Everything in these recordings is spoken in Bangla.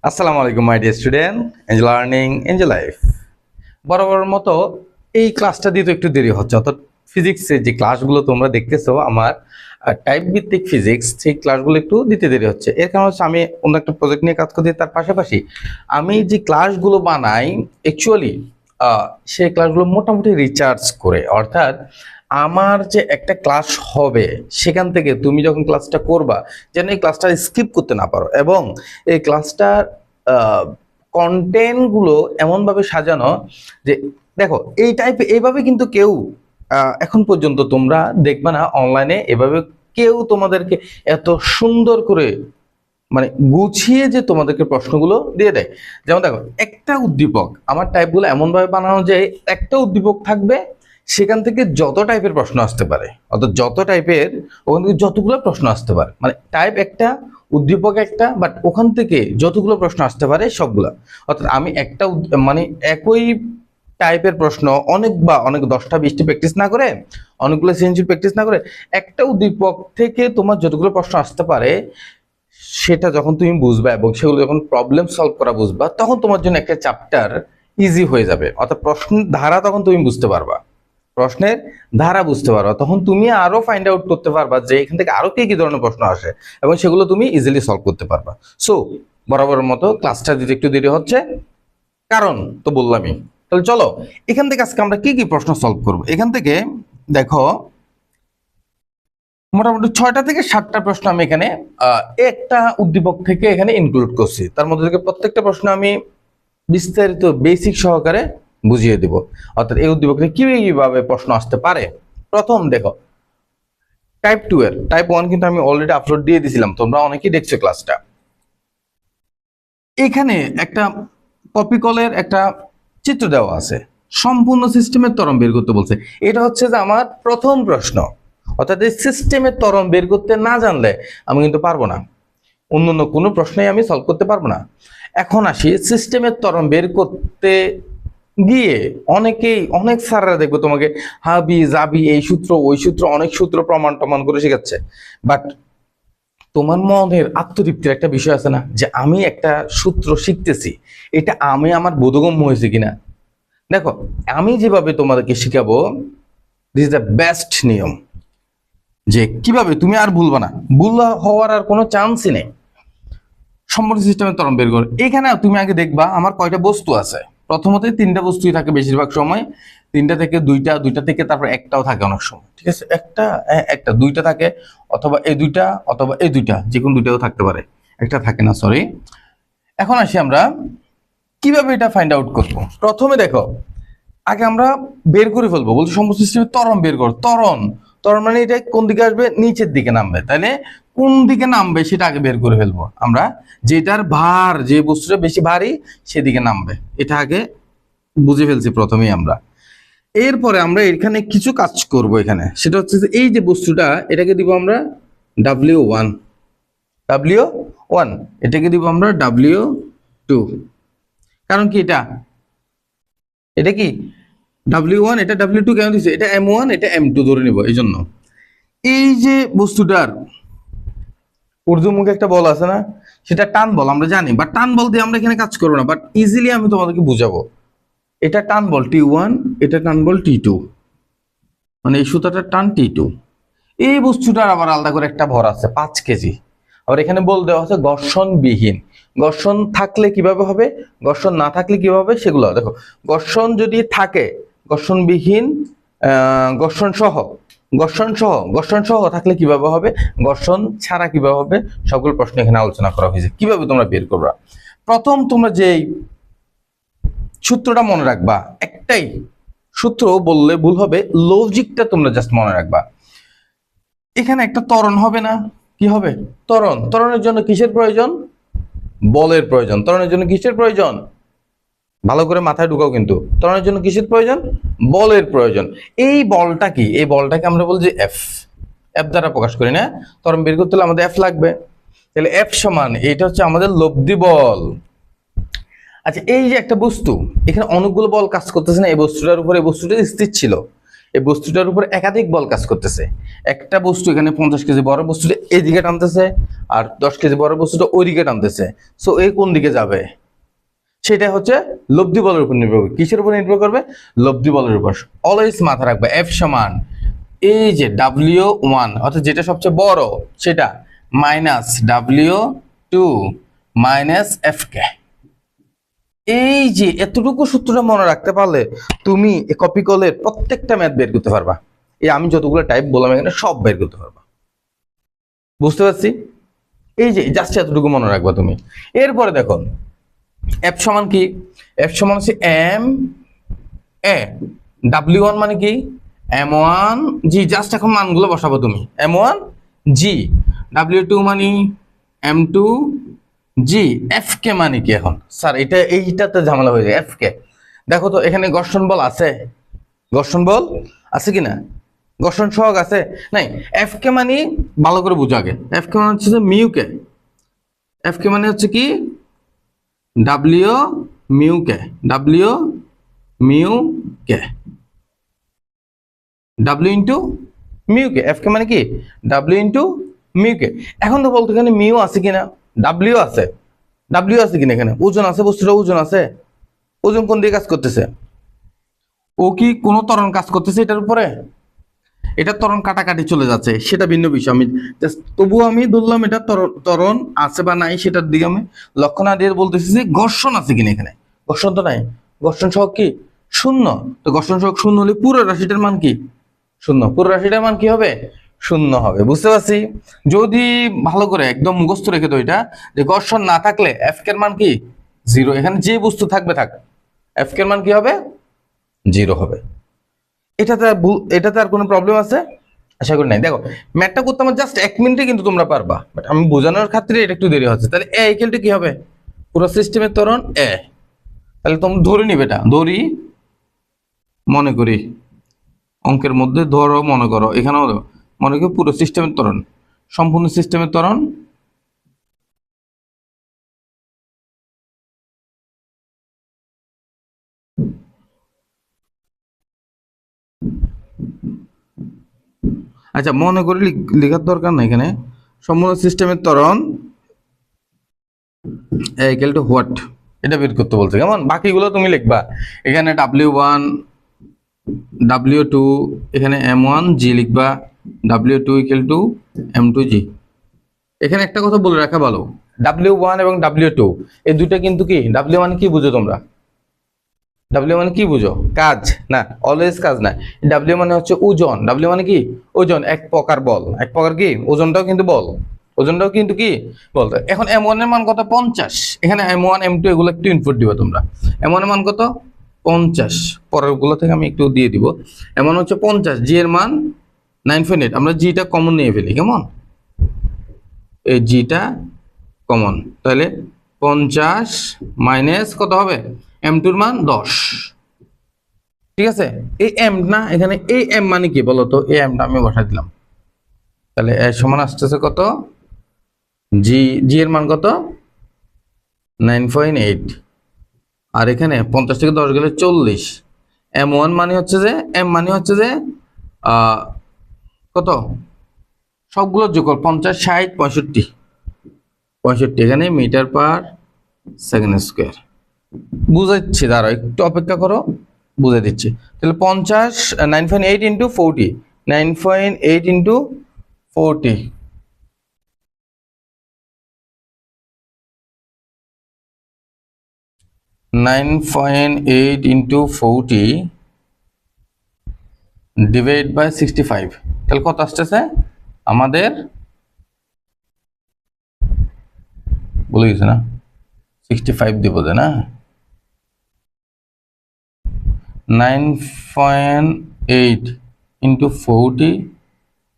আসসালামু আলাইকুম my dear student, enjoy learning enjoy life. বরাবর মতো এই ক্লাসটা দিতে একটু দেরি হচ্ছে, অর্থাৎ ফিজিক্সের যে ক্লাসগুলো তোমরা দেখতেছো আমার টাইপ ভিত্তিক ফিজিক্স, সেই ক্লাসগুলো একটু দিতে দেরি হচ্ছে। এর কারণ হচ্ছে আমি অন্য একটা প্রজেক্ট নিয়ে কাজ করছি, তার পাশাপাশি আমি যে ক্লাসগুলো বানাই অ্যাকচুয়ালি সেই ক্লাসগুলো মোটামুটি রিচার্জ করে, অর্থাৎ আমার যে একটা ক্লাস হবে সেখান থেকে তুমি যখন ক্লাসটা করবা যেন এই ক্লাসটা স্কিপ করতে না পারো, এবং এই ক্লাসটার কন্টেন্টগুলো এমনভাবে সাজানো যে দেখো এই টাইপ এইভাবে কিন্তু কেউ এখন পর্যন্ত তোমরা দেখবে না অনলাইনে এভাবে কেউ তোমাদেরকে এত সুন্দর করে মানে গুছিয়ে যে তোমাদেরকে প্রশ্নগুলো দিয়ে দেয়। যেমন দেখো একটা উদ্দীপক, আমার টাইপগুলো এমনভাবে বানানো যে একটা উদ্দীপক থাকবে, সেখান থেকে যত টাইপের প্রশ্ন আসতে পারে, অর্থাৎ যত টাইপের ওখান থেকে যতগুলো প্রশ্ন আসতে পারে, মানে টাইপ একটা উদ্দীপক একটা, বাট ওখান থেকে যতগুলো প্রশ্ন আসতে পারে সবগুলা। অর্থাৎ আমি একটা মানে একই টাইপের প্রশ্ন অনেক 10টা 20টা প্র্যাকটিস না করে, অনেকগুলো সেঞ্চুরি প্র্যাকটিস না করে, একটা উদ্দীপক থেকে তোমার যতগুলো প্রশ্ন আসতে পারে সেটা যখন তুমি বুঝবা এবং সেগুলো যখন প্রবলেম সলভ করা বুঝবা, তখন তোমার জন্য একটা চ্যাপ্টার ইজি হয়ে যাবে। অর্থাৎ প্রশ্নের ধারা তখন তুমি বুঝতে পারবা, প্রশ্নের ধারা বুঝতে পারবা, তখন তুমি আরো ফাইন্ড আউট করতে পারবা যে এখান থেকে আরো কি কি ধরনের প্রশ্ন আসে, এবং সেগুলো তুমি ইজিলি সলভ করতে পারবা। সো বরাবরের মতো ক্লাসটা দিতে একটু দেরি হচ্ছে, কারণ তো বললামই। তাহলে চলো এখান থেকে আজকে আমরা কি কি প্রশ্ন সলভ করব। এখান থেকে দেখো মোটামুটি 6টা থেকে 7টা প্রশ্ন আমি এখানে একটা উদ্দীপক থেকে এখানে ইনক্লুড করছি। তার মধ্যে থেকে প্রত্যেকটা প্রশ্ন আমি বিস্তারিত বেসিক সহকারে বুঝিয়ে দিব, অর্থাৎ এই উদ্দীপক থেকে কিভাবে প্রশ্ন আসতে পারে। প্রথম দেখো টাইপ 2 এর, টাইপ 1 কিন্তু আমি অলরেডি আপলোড দিয়ে দিয়েছিলাম, তোমরা অনেকেই দেখছো ক্লাসটা। এখানে একটা কপি কলের একটা চিত্র দেওয়া আছে, সম্পূর্ণ সিস্টেমের ত্বরণ বের করতে বলছে। এটা হচ্ছে যে আমার প্রথম প্রশ্ন, অর্থাৎ এই সিস্টেমের ত্বরণ বের করতে না জানলে আমি কিন্তু পারবো না, অন্য কোনো প্রশ্নই আমি সলভ করতে পারবো না। এখন আসি সিস্টেমের ত্বরণ বের করতে গিয়ে অনেক স্যাররা দেখবো তোমাকে হাবি জাবি এই সূত্র ওই সূত্র অনেক সূত্র প্রমাণ করে শেখাচ্ছে, বাট তোমার মনের আত্মতৃপ্তির একটা বিষয় আছে না, যে আমি একটা সূত্র শিখতেছি, এটা আমি আমার বোধগম্য হয়েছে কিনা। দেখো আমি যেভাবে তোমাদেরকে শিখাবো, দিস ইজ দ্য বেস্ট নিয়ম, যে কিভাবে তুমি আর ভুলবা না, ভুল হওয়ার আর কোনো চান্সই নেই। সম্পূর্ণ সিস্টেমের ত্বরণ বের করে এখানে তুমি আগে দেখবা আমার কয়টা বস্তু আছে। প্রথমত 3টা বস্তুই থাকে বেশিরভাগ সময়, 3টা থেকে 2টা, 2টা থেকে তারপর একটাও থাকে অনেক সময়, ঠিক আছে, একটা 2টা থাকে, অথবা এই 2টা অথবা এই 2টা, যে কোনো 2টাও থাকতে পারে, একটা থাকে না, সরি। এখন আসি আমরা কিভাবে এটা ফাইন্ড আউট করবো। প্রথমে দেখো আগে আমরা বের করে ফেলবো, বলছি সম্পূর্ণ সিস্টেমের ত্বরণ বের কর। ত্বরণ মানে এটা কোন দিকে আসবে, নিচের দিকে নামবে, তাহলে কোন দিকে নামবে সেটা আগে বের করে ফেলবো আমরা, যেটার ভার, যে বস্তুটা বেশি ভারী সেদিকে নামবে, এটা আগে বুঝে ফেলছি প্রথমেই আমরা। এরপরে আমরা এখানে কিছু কাজ করব, এখানে সেটা হচ্ছে যে এই যে বস্তুটা এটাকে দিব আমরা W1, W1 এটাকে দিব আমরা W2, কারণ কি এটা কি W1, এটা W2 কেন দিচ্ছে, এটা M1 এটা M2 ধরে নিব। এই জন্য এই যে বস্তুটার ঊর্ধ্বমুখে একটা বল আছে না, সেটা টান বল আমরা জানি, বাট টান বল দিয়ে আমরা এখানে কাজ করবো না, বাট ইজিলি আমি তোমাদেরকে বুঝাবো। এটা টান বল T1, এটা টান বল T2, মানে এই সুতাটার টান T2। এই বস্তুটার আবার আলাদা করে একটা ভর আছে 5 কেজি। আবার এখানে বল দেওয়া আছে ঘর্ষণবিহীন। ঘর্ষণ থাকলে কিভাবে হবে, ঘর্ষণ না থাকলে কিভাবে হবে সেগুলো দেখো। ঘর্ষণ যদি থাকে, ঘর্ষণবিহীন, ঘর্ষণ সহ থাকলে কিভাবে হবে, ঘর্ষণ ছাড়া কিভাবে হবে, সকল প্রশ্ন এখানে আলোচনা করা হয়েছে। কিভাবে তোমরা বের করবা, প্রথম তোমরা যেই সূত্রটা মনে রাখবা, একটাই সূত্র বললে ভুল হবে, লজিকটা তোমরা জাস্ট মনে রাখবা। এখানে একটা ত্বরণ হবে না, কি হবে, ত্বরণের জন্য কিসের প্রয়োজন, বলের প্রয়োজন। ত্বরণের জন্য কিসের প্রয়োজন, ভালো করে মাথায় ঢুকাও কিন্তু, ত্বরণের জন্য কিসের প্রয়োজন, বলের প্রয়োজন। এই বলটা কি, এই বলটাকে আমরা বলছি এফ দ্বারা প্রকাশ করি না, ত্বরণ বের করতে হলে আমাদের এফ লাগবে, তাহলে এফ সমান এটা হচ্ছে আমাদের লব্ধি বল। আচ্ছা এই যে একটা বস্তু, এখানে অনেকগুলো বল কাজ করতেছে না, এই বস্তুটার উপরে, এই বস্তুটা স্থির ছিল, এই বস্তুটার উপর একাধিক বল কাজ করতেছে। একটা বস্তু এখানে 50 কেজি বড় বস্তুটা এইদিকে টানতেছে, আর 10 কেজি বড় বস্তুটা ওইদিকে টানতেছে। সো এই কোন দিকে যাবে, সেটা হচ্ছে লব্ধি বলের উপর নির্ভর করবে। কিসের উপর নির্ভর করবে? লব্ধি বলের উপর। অলওয়েজ মাথা রাখবে এফ সমান এই যে W1 অর্থাৎ যেটা সবচেয়ে বড় সেটা মাইনাস W2 মাইনাস FK। এই যে এতটুকু সূত্রটা মনে রাখতে পারলে তুমি কপি কলের প্রত্যেকটা ম্যাথ বের করতে পারবা। এই আমি যতগুলো টাইপ বললাম এখানে সব বের করতে পারবা। বুঝতে পারছি? এই যে জাস্ট এতটুকু মনে রাখবা তুমি। এরপরে দেখো এফ সমান কি? এফ সমান হচ্ছে এম এ, W1 মানে কি? M1 G। জাস্ট এখন মানগুলো বসাবো তুমি। M1 G, W2 মানে M2 G, FK মানে কি? এখন স্যার এইটাতে ঝামেলা হয়ে যায়। FK দেখো তো এখানে ঘর্ষণ বল আছে? ঘর্ষণ বল আছে কিনা? ঘর্ষণ সহগ আছে? নাই। FK মানে ভালো করে বুঝো আগে। FK মানে হচ্ছে যে মিউ কে। FK মানে হচ্ছে কি? W মিউ কে, W মিউ কে, W ইন্টু মিউ কে। FK মানে কি? W ইন্টু মিউ কে। এখন তো বলতো এখানে মিউ আছে কিনা? W আছে, W আছে কিনা? এখানে ওজন আছে, বস্তুটা ওজন আছে। ওজন কোন দিকে কাজ করতেছে? ও কি কোনো ত্বরণ কাজ করতেছে এটার উপরে? এটা ত্বরণ কাটাকাটি চলে যাচ্ছে, সেটা ভিন্ন বিষয়। আমি তবুও আমি ধরলাম এটা ত্বরণ আছে বা নাই সেটার দিকে আমি লক্ষ্য না দিয়ে বলতেছি যে ঘর্ষণ আছে কিনা এখানে। ঘর্ষণ তো নাই। ঘর্ষণ সহগ কি? শূন্য। তো ঘর্ষণ সহগ শূন্য হলে পুরো রাশিটার মান কি? শূন্য। পুরো রাশিটার মান কি হবে? শূন্য হবে। বুঝতে পারছি? যদি ভালো করে একদম মুখস্থ রেখে তো এটা যে ঘর্ষণ না থাকলে এফ এর মান কি? 0। এখানে যে বস্তু থাকবে থাক, এফ এর মান কি হবে? 0 হবে। এটাতে আর কোনো প্রবলেম আছে? আশা করি নাই। দেখো ম্যাথটা করতে আমার জাস্ট 1 মিনিটে কিন্তু তোমরা পারবা, বাট আমি বোঝানোর ক্ষেত্রে এটা একটু দেরি হচ্ছে। তাহলে এ ইকুয়ালটা কি হবে? পুরো সিস্টেমের ত্বরণ এ। তাহলে তোমরা ধরে নিবে, এটা ধরি মনে করি অঙ্কের মধ্যে ধরো, মনে করো এখানেও মনে করি পুরো সিস্টেমের ত্বরণ, সম্পূর্ণ সিস্টেমের ত্বরণ আচ্ছা মনে করি লেখার দরকার নাই এখানে। সম্পূর্ণ সিস্টেমের ত্বরণ ইকুয়াল টু হোয়াট, এটা বের করতে বলছে। কেমন? বাকিগুলো তুমি লিখবা। এখানে W1 W2, এখানে M1 G লিখবা, W2 equal to M2 G। এখানে একটা কথা বলে রাখা ভালো, W1 এবং W2 এই দুটো কিন্তু কি? W মানে কি বুঝো তোমরা? W মানে কি বুঝো? কাজ না, অলওয়েজ কাজ না। W মানে হচ্ছে ওজন। W মানে কি? ওজন, এক প্রকার বল। এক প্রকার কি? ওজনটাও কিন্তু বল। ওজনটাও কিন্তু কি? বল। এখন M1 এর মান কত? 50। এখানে M1 M2 এগুলো একটু ইনপুট দিবা তোমরা। M1 এর মান কত? 50। পরের গুলো থেকে আমি একটু দিয়ে দিব। M1 হচ্ছে 50, G এর মান 9.8। আমরা Gটা কমন নিয়ে ফেলি। কেমন? এই Gটা কমন, তাহলে 50 মাইনাস কত হবে? M2 এর মান 10। ঠিক আছে? এই M না, এখানে এই M মানে কি বলতো? এই Mটা আমি বসাই দিলাম। তাহলে এর সমান আসতেছে কত? G এর মান কত? 9.8। আর এখানে 50 থেকে 10 গেলে 40। M1 মানে হচ্ছে যে M মানে হচ্ছে যে কত? সবগুলো যোগফল 50, 60, 65। 65 এখানে মিটার পার সেকেন্ড স্কোয়ার। বুঝাচ্ছি, দাঁড়াও একটু অপেক্ষা করো, বুঝে দিচ্ছি। তাহলে 50 9.8 into 40, 9.8 into 40, 9.8 into 40 divide by 65। তাহলে কত আসতেছে আমাদের? বলে গেছে না 65 দিব না? 9.8 ইন্টু 40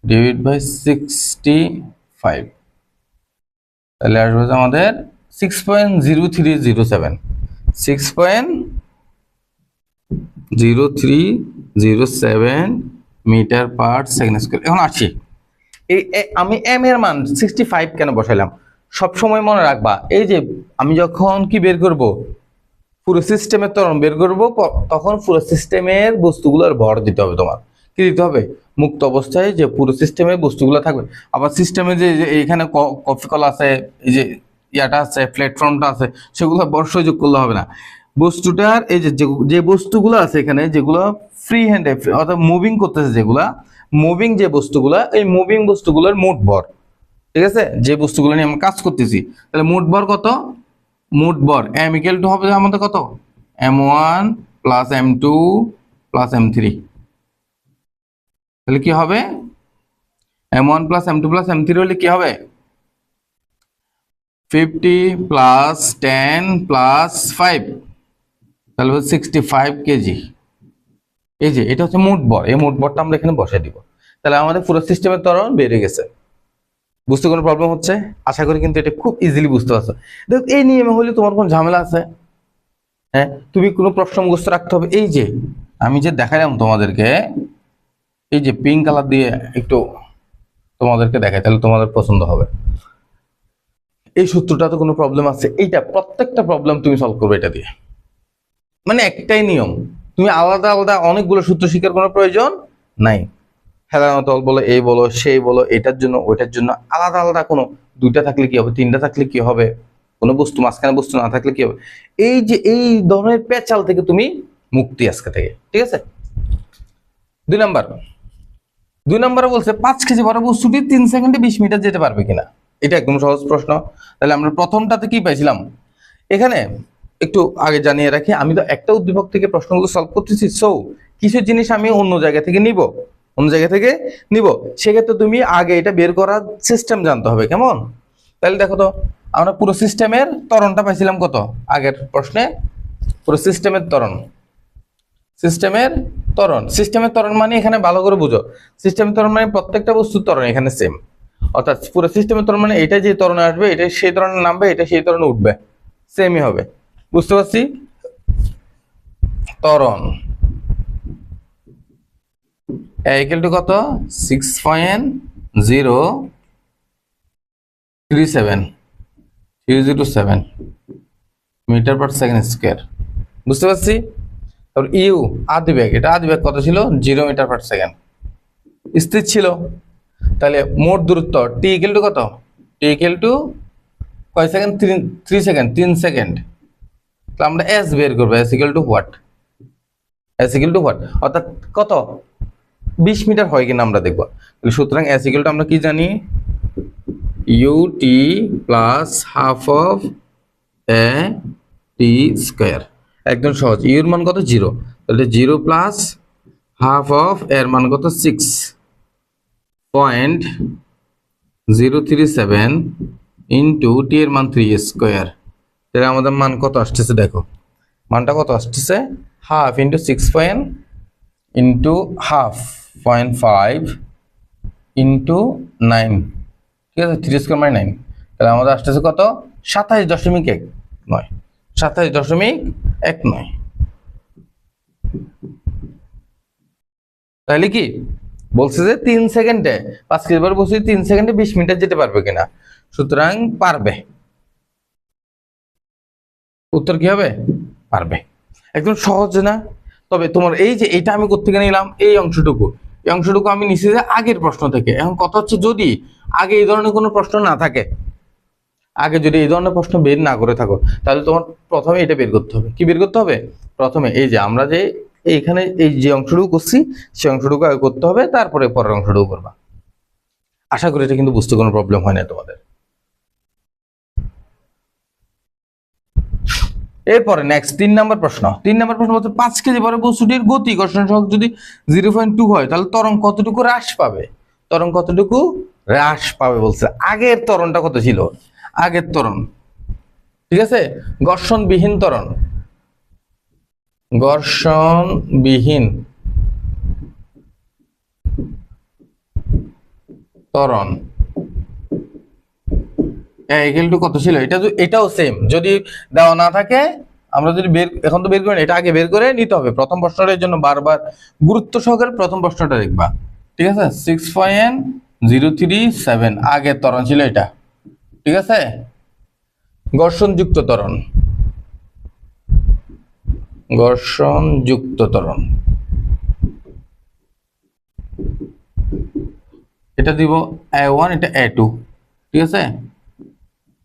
ডিভাইড বাই 65, তাহলে আসবে আমাদের 6.0307, 6.0307 মিটার পার সেকেন্ড স্কোয়ার। এখন আসি আমি M এর মান 65 কেন বসাইলাম? সবসময় মনে রাখবা, এই যে আমি যখন কি বের করব, পুরো সিস্টেমের ত্বরণ বের করব, তখন পুরো সিস্টেমের বস্তুগুলোর ভর দিতে হবে তোমার। কি দিতে হবে, মুক্ত অবস্থায় যে পুরো সিস্টেমে বস্তুগুলো থাকবে। আবার সিস্টেমে যে এখানে কফি কল আছে, এই যে ইয়াটা আছে, প্ল্যাটফর্মটা আছে, সেগুলো বর্ষয় যোগ করলে হবে না। বস্তুটার এই যে যে বস্তুগুলো আছে এখানে, যেগুলো ফ্রি হ্যান্ডে অর্থাৎ মুভিং করতেছে, যেগুলা মুভিং যে বস্তুগুলা, এই মুভিং বস্তুগুলোর মোট ভর, ঠিক আছে, যে বস্তুগুলো নিয়ে আমরা কাজ করতেছি, তাহলে মোট ভর কত, মোট ভর m ইকুয়াল টু হবে আমাদের কত, m1 plus m2 plus m3। তাহলে কি হবে, m1 plus m2 plus m3 হলে কি হবে, 50 প্লাস 10 প্লাস 5, তাহলে 65 কেজি। এই যে এটা হচ্ছে মোট ভর, এই মোট ভরটা আমরা এখানে বসাই দিব। তাহলে আমাদের পুরো সিস্টেমের ত্বরণ বেড়ে গেছে। বুঝতে কোনো প্রবলেম হচ্ছে? আশা করি কিন্তু এটা খুব ইজিলি বুঝতে পারছো। দেখো এই নিয়মে হলে তোমার কোনো ঝামেলা আছে? হ্যাঁ, তুমি কোনো প্রশ্ন মুখস্থ রাখতে হবে। এই যে আমি যে দেখালাম তোমাদেরকে, এই যে পিঙ্ক কালার দিয়ে একটু তোমাদেরকে দেখাই, তাহলে তোমাদের পছন্দ হবে। এই সূত্রটা তো কোনো প্রবলেম আছে? এইটা প্রত্যেকটা প্রবলেম তুমি সলভ করবে এটা দিয়ে, মানে একটাই নিয়ম, তুমি আলাদা আলাদা অনেকগুলো সূত্র শিখার কোনো প্রয়োজন নাই। সাধারণত বলো, এই বলো, সেই বলো, এটার জন্য ওইটার জন্য আলাদা আলাদা কোনো দুইটা থাকলে কি হবে, তিনটা থাকলে কি হবে, কোনো বস্তু মাঝখানে বস্তু না থাকলে কি হবে, এই যে এই ধরনের পেঁচাল থেকে তুমি মুক্তি আজকে থেকে, ঠিক আছে। 2 নম্বরে বলছে 5 কেজি বড় বস্তুটি 3 সেকেন্ডে 20 মিটার যেতে পারবে কিনা। এটা একদম সহজ প্রশ্ন। তাহলে আমরা প্রথমটাতে কি পাইছিলাম, এখানে একটু আগে জানিয়ে রাখি, আমি তো একটা উদ্দীপক থেকে প্রশ্নগুলো সলভ করতেছি। সো কিছু জিনিস আমি অন্য জায়গা থেকে নিব, সেক্ষেত্রে তুমি আগে এটা বের করার সিস্টেম জানতে হবে, কেমন। তাহলে দেখো তো, আমরা পুরো সিস্টেমের ত্বরণটা পাইছিলাম কত, আগের প্রশ্নে পুরো সিস্টেমের ত্বরণ, সিস্টেমের ত্বরণ মানে এখানে ভালো করে বুঝো, সিস্টেমের ত্বরণ মানে প্রত্যেকটা বস্তুর ত্বরণ এখানে সেম, অর্থাৎ পুরো সিস্টেমের ত্বরণ মানে এটা যে ত্বরণে আসবে, এটা সেই ত্বরণে নামবে, এটা সেই ত্বরণে উঠবে, সেমই হবে। বুঝতে পারছি? ত্বরণ ইকুয়াল টু কত, 6.037307 মিটার পার সেকেন্ড স্কয়ার। বুঝতে পারছি? তারপর ইউ আদি বেগ, এটা আদি বেগ কত ছিল, 0 মিটার পার সেকেন্ড, স্থির ছিল। তাহলে মোট দূরত্ব টি ইকুয়াল টু কত, টি ইকুয়াল টু কয় সেকেন্ড, 3 সেকেন্ড, 3 সেকেন্ড। তাহলে আমরা এস বের করবো, এস ইকুয়াল টু হোয়াট, অর্থাৎ কত, 20 মিটার হয় কিনা আমরা দেখবো। সুতরাং এস ইকুয়াল টু আমরা কি জানি, U T plus half of A T square. একদম সহজ, ইউর মান কত, 0, তাহলে 0 প্লাস হাফ অফ এর মান কত, 6.037 ইন্টু টি এর মান 3 স্কয়ার। তাহলে আমাদের মান কত আসতেছে, দেখো মানটা কত আসতেছে, half into 6 point into half 0.5 into 9, ঠিক আছে, 3 স্কয়ার মানে 9। তাহলে আমাদের আসতেছে কত, 27.19, 27.19। তাহলে কি বলছে যে 3 সেকেন্ডে 5 কেজি বড় বস্তু 3 সেকেন্ডে 20 মিটার যেতে পারবে কিনা। সুতরাং পারবে, উত্তর কি হবে, পারবে। একদম সহজ না? তবে তোমার এই যে এটা আমি কোত্থেকে নিলাম, এই অংশটুকু আমি নিচে যে আগের প্রশ্ন থেকে। এখন কথা হচ্ছে, যদি আগে এই ধরনের কোনো প্রশ্ন না থাকে, আগে যদি এই ধরনের প্রশ্ন বের না করে থাকো, তাহলে তোমার প্রথমে এটা বের করতে হবে। কি বের করতে হবে, প্রথমে এই যে আমরা যে এইখানে এই যে অংশটুকু করছি, সেই অংশটুকু আগে করতে হবে, তারপরে পরের অংশটুকু করবা। আশা করি এটা কিন্তু বুঝতে কোনো প্রবলেম হয় না তোমাদের। এরপরে নেক্সট 3 নম্বর প্রশ্ন বলতে 5 কেজি বড় বস্তুটির গতি ঘর্ষণ সহগ যদি 0.2 হয়, তাহলে ত্বরণ কতটুকু হ্রাস পাবে, বলছে। আগের ত্বরণটা কত ছিল, আগের ত্বরণ, ঠিক আছে, ঘর্ষণবিহীন ত্বরণ, কত ছিল, এটাও সেম। যদি দেওয়া না থাকে, আমরা যদি এখন তো বের করি না, এটা আগে বের করে নিতে হবে। প্রথম প্রশ্নটার জন্য বারবার গুরুত্ব সহকারে প্রথম প্রশ্নটা দেখবা, ঠিক আছে। 6.037 আগের ত্বরণ ছিল এটা, ঠিক আছে। ঘর্ষণযুক্ত ত্বরণ, এটা দিব A1, এটা A2, ঠিক আছে।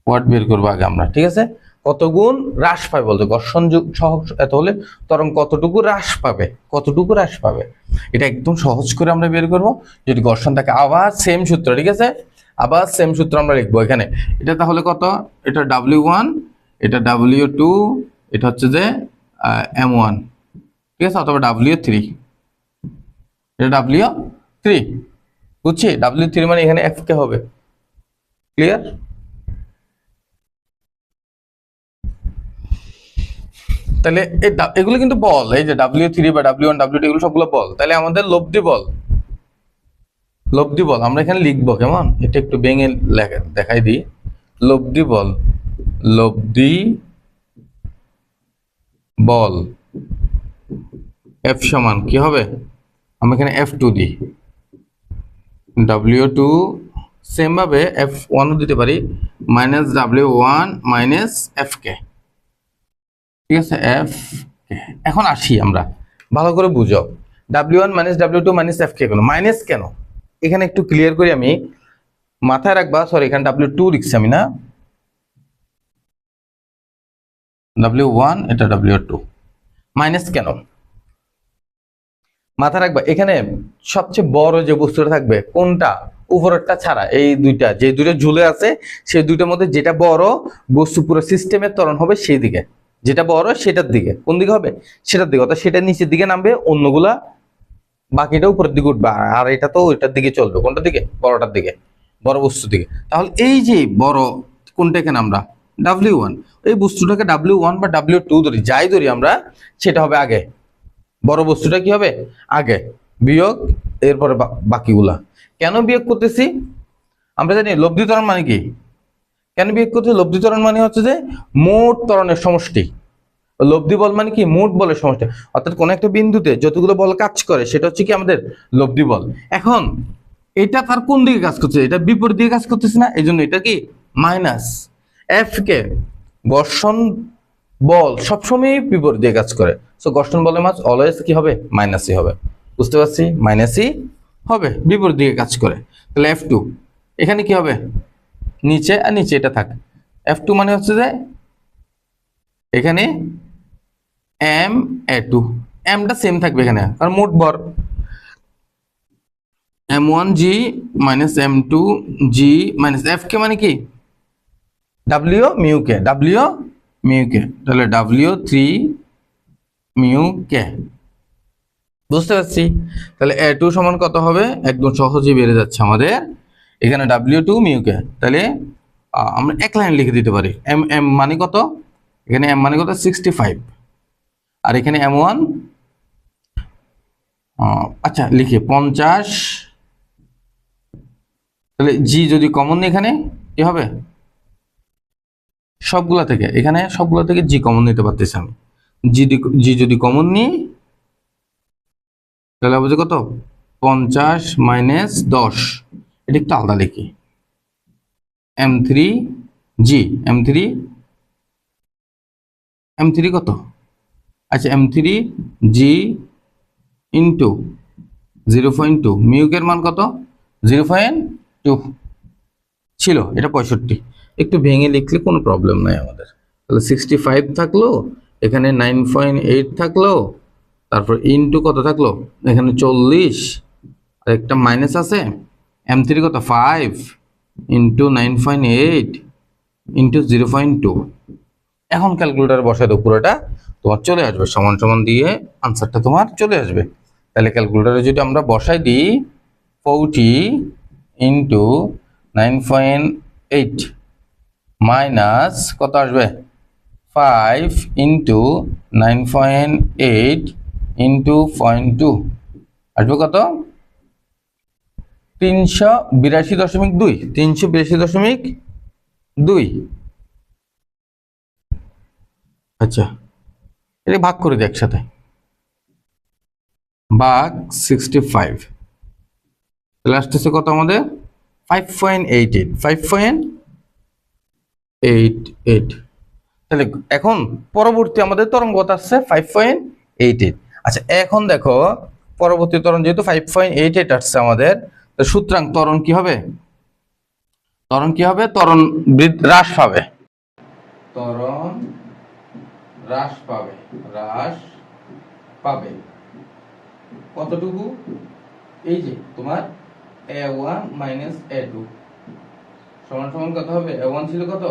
ওয়াট বের করবো আগে আমরা, ঠিক আছে। কত গুণ হ্রাস পাবে বলতে, ঘর্ষণ সহ এত হলে ত্বরণ কতটুকু হ্রাস পাবে, কতটুকু হ্রাস পাবে, এটা একদম সহজ করে আমরা বের করব। যদি ঘর্ষণ থাকে আবার সেম সূত্র, ঠিক আছে, আবার সেম সূত্র আমরা লিখবো এখানে। এটা তাহলে কত, এটা W1, এটা W2, এটা হচ্ছে যে M1, ঠিক আছে, অথবা W3, এটা W3, বুঝছি। W3 মানে এখানে F কে হবে, ক্লিয়ার। তাহলে এগুলো কিন্তু বল, এই যে W3 বা W1 W2 এগুলো সবগুলো বল। তাহলে আমাদের লব্ধি বল, লব্ধি বল আমরা এখানে লিখবো কেমন, এটা একটু ভেঙে দেখাই দিই। লব্ধি বল, লব্ধি বল F সমান কি হবে, আমরা এখানে F2 দিই, W2 সেম ভাবে F1 দিতে পারি, মাইনাস W1 মাইনাস Fk, ঠিক আছে, F। এখন আসি আমরা, ভালো করে বুঝো, W1 minus W2 minus Fk কেন, মাইনাস কেন, এখানে একটু ক্লিয়ার করি আমি, মাথায় রাখবা। সরি, এখানে W2 লিখছি আমি না, W1 এটা W2, মাইনাস কেন মাথা রাখবা। এখানে সবচেয়ে বড় যে বস্তুটা থাকবে কোনটা, উপরেরটা ছাড়া এই দুইটা, যে দুইটা ঝুলে আছে সেই দুইটার মধ্যে যেটা বড় বস্তু পুরো সিস্টেমের ত্বরণ হবে সেই দিকে, যেটা বড় সেটার দিকে, কোন দিকে হবে, সেটার দিকে, অর্থাৎ সেটা নিচের দিকে নামবে, অন্যগুলা বাকিটা উপরের দিকে উঠবে, আর এটা তো ওইটার দিকে চলবে, কোনটার দিকে, বড়টার দিকে, বড় বস্তুর দিকে। তাহলে এই যে বড় কোনটা, এখানে আমরা W1, এই বস্তুটাকে W1 বা W2 ধরি, যাই ধরি আমরা, সেটা হবে আগে, বড় বস্তুটা কি হবে আগে, বিয়োগ এরপরে বাকিগুলা। কেন বিয়োগ করতেছি, আমরা জানি লব্ধি ত্বরণ মানে কি, কেন বিয়োগ করতেছি, লব্ধি ত্বরণ মানে হচ্ছে যে মোট ত্বরণের সমষ্টি, লব্ধি বল মানে কি মোট বলের সমষ্টি, অর্থাৎ কোন একটা বিন্দুতে যতগুলো বল কাজ করে সেটা হচ্ছে কি আমাদের লব্ধি বল। এখন এটা তার কোন দিকে কাজ করছে, এটা বিপরীত দিকে কাজ করতেছে না, এই জন্য এটা কি মাইনাস। F কে ঘর্ষণ বল সবসময় বিপরীত দিয়ে কাজ করে, সো ঘর্ষণ বলের মাস অলওয়েজ কি হবে, মাইনাসই হবে, বুঝতে পারছি, মাইনাসই হবে, বিপরীত দিকে কাজ করে। তাহলে F2 এখানে কি হবে, নিচে, আর নিচে এটা থাক, F2 মানে হচ্ছে যে এখানে Ma2, mটা সেম থাকবে এখানে, কারণ মোট ভর M1G minus M2G minus Fk মানে কি W মিউ কে, W মিউ কে, তাহলে W3 মিউ কে, বুঝতে পারছি। তাহলে A2 সমান কত হবে, একদম সহজেই বেড়ে যাচ্ছে আমাদের, এখানে W2 মিউ কে, তাহলে আমরা এক লাইন লিখে দিতে পারি, M মানে কত, এখানে M মানে কত 65, আর এখানে M1 আচ্ছা লিখে 50, তাহলে জি যদি কমন নিই এখানে কি হবে, সবগুলা থেকে, এখানে সবগুলা থেকে জি কমন নিতে পারতেছি আমি, জি যদি কমন নিই তাহলে হবে কত 50 মাইনাস 10, এটা একটু আলাদা লিখি, M3G, M3 কত, আচ্ছা M3G ইন্টু 0.2, মিউকের মান কত 0.2 ছিল, এটা 65, একটু ভেঙে লিখলে কোনো প্রবলেম নাই আমাদের। তাহলে 65 থাকলো, এখানে 9.8 থাকলো, তারপর ইন্টু কত থাকলো এখানে 40, আর একটা মাইনাস আছে, M3 কত 5 ইন্টু 9.8 ইন্টু 0.2। এখন ক্যালকুলেটার বসায় দাও, পুরোটা তোমার চলে আসবে, সমান সমান দিয়ে আনসারটা তোমার চলে আসবে। তাহলে ক্যালকুলেটারে যদি আমরা বসাই দিই 40 ইন্টু 9.8 মাইনাস কত আসবে 5 ইন্টু 9.8 ইন্টু 0.2 আসবে কত 382.2, 382.2। আচ্ছা এটা ভাগ করে দিই একসাথে, ভাগ 65, তাহলে আসতেছে কত আমাদের 5.88, 5.88। তাহলে এখন পরবর্তী আমাদের তরঙ্গ আসছে 5.88। আচ্ছা এখন দেখো পরবর্তী তরঙ্গ যেহেতু 5.88 আসছে আমাদের, সুতরাং ত্বরণ কি হবে? ত্বরণ কি হবে? ত্বরণ হ্রাস পাবে, ত্বরণ হ্রাস পাবে, হ্রাস পাবে কতটুকু? এই যে তোমার a1 মাইনাস a2 সমান সমান কত হবে? a1 ছিল কত?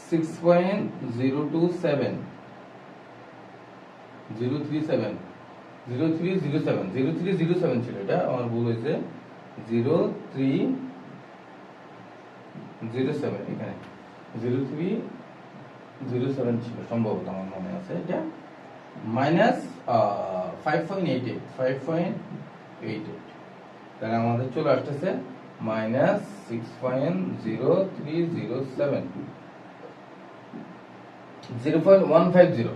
6.027 037 0307 0307 ছিল, এটা আমার ভুল হয়েছে, 0307 এখানে 0307 ছিল সম্ভবত, আমার মনে আছে এটা, মাইনাস 5.88 তাহলে আমাদের চলে আসতেছে মাইনাস 6.0307 0.150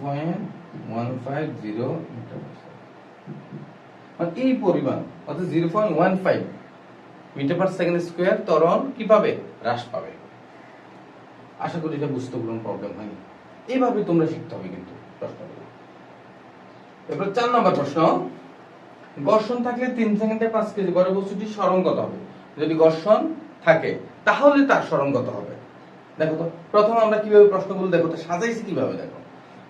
মানে এই পরিমাণ, অর্থাৎ 0.15 মিটার পার সেকেন্ড স্কয়ার ত্বরণ কি পাবে? হ্রাস পাবে। আশা করি এটা বুঝতে কোনো প্রবলেম হয়নি। এইভাবে তোমরা শিখতে হবে কিন্তু প্রশ্নগুলো। এবার 4 নম্বর প্রশ্ন, ঘর্ষণ থাকলে 3 সেকেন্ডে 5 কেজি বড় বস্তুটি সরণ কত হবে? যদি ঘর্ষণ থাকে তাহলে তার সরণ কত হবে? দেখো তো প্রথমে আমরা কিভাবে প্রশ্নগুলো দেখো তো সাজাইছি কিভাবে, দেখো